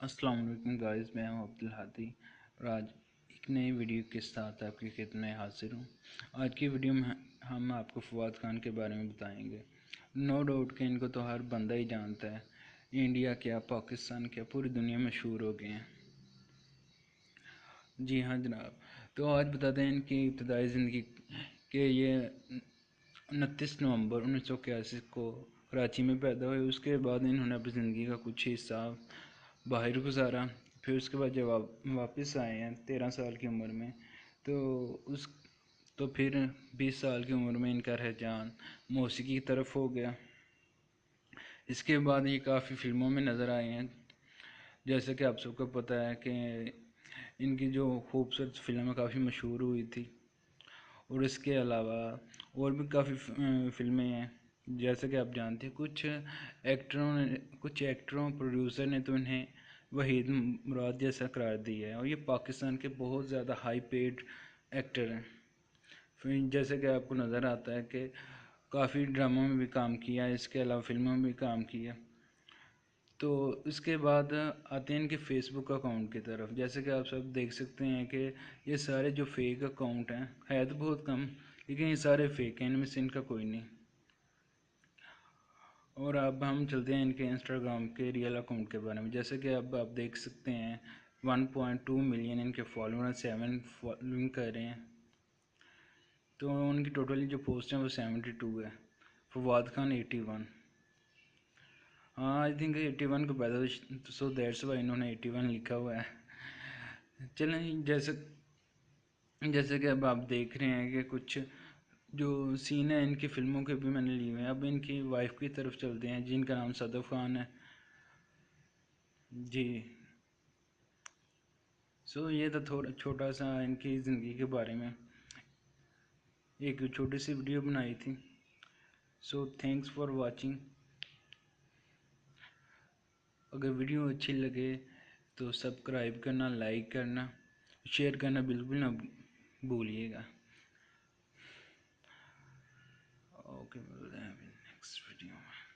अस्सलाम वालेकुम गाइस, मैं हूं अब्दुल हादी और आज एक नई वीडियो के साथ आपकी खिदमत में हाजिर हूं। आज की वीडियो में हम आपको फवाद खान के बारे में बताएंगे। नो डाउट कि इनको तो हर बंदा ही जानता है, इंडिया क्या पाकिस्तान क्या पूरी दुनिया में मशहूर हो गए हैं। जी हाँ जनाब, तो आज बताते हैं इनकी इब्तदाई ज़िंदगी कि ये 29 नवंबर 1981 को कराची में पैदा हुए। उसके बाद इन्होंने अपनी ज़िंदगी का कुछ हिस्सा बाहर गुजारा। फिर उसके बाद जब वापस आए हैं 13 साल की उम्र में, तो फिर 20 साल की उम्र में इनका रुझान मौसीकी की तरफ हो गया। इसके बाद ये काफ़ी फिल्मों में नज़र आए हैं। जैसे कि आप सबको पता है कि इनकी जो खूबसूरत फिल्में काफ़ी मशहूर हुई थी, और इसके अलावा और भी काफ़ी फिल्में हैं। जैसे कि आप जानते हैं कुछ एक्टरों प्रोड्यूसर ने तो इन्हें वहीद मुराद जैसा करार दिया है, और ये पाकिस्तान के बहुत ज़्यादा हाई पेड एक्टर हैं। फिर जैसे कि आपको नज़र आता है कि काफ़ी ड्रामों में भी काम किया है, इसके अलावा फिल्मों में भी काम किया। तो इसके बाद आते हैं इनके फेसबुक अकाउंट की तरफ। जैसे कि आप सब देख सकते हैं कि ये सारे जो फेक अकाउंट हैं, है तो बहुत कम, लेकिन ये सारे फेक हैं, इनमें से इनका कोई नहीं। और अब हम चलते हैं इनके इंस्टाग्राम के रियल अकाउंट के बारे में। जैसे कि अब आप देख सकते हैं 1.2 मिलियन इनके फॉलोअर 7 फॉलोइंग कर रहे हैं। तो उनकी टोटली जो पोस्ट हैं वो 72 है। फवाद खान 81। हाँ, आई थिंक 81 को पैदा, सो दैट्स वाई इन्होंने 81 लिखा हुआ है। चलें, जैसे जैसे कि अब आप देख रहे हैं कि कुछ जो सीन है इनकी फिल्मों के भी मैंने लिए हुए हैं। अब इनकी वाइफ की तरफ चलते हैं जिनका नाम सदफ खान है जी। सो ये तो थोड़ा छोटा सा इनकी ज़िंदगी के बारे में एक छोटी सी वीडियो बनाई थी। So thanks for watching. अगर वीडियो अच्छी लगे तो सब्सक्राइब करना, लाइक करना, शेयर करना बिल्कुल ना भूलिएगा। ओके, मिलते हैं नेक्स्ट वीडियो में।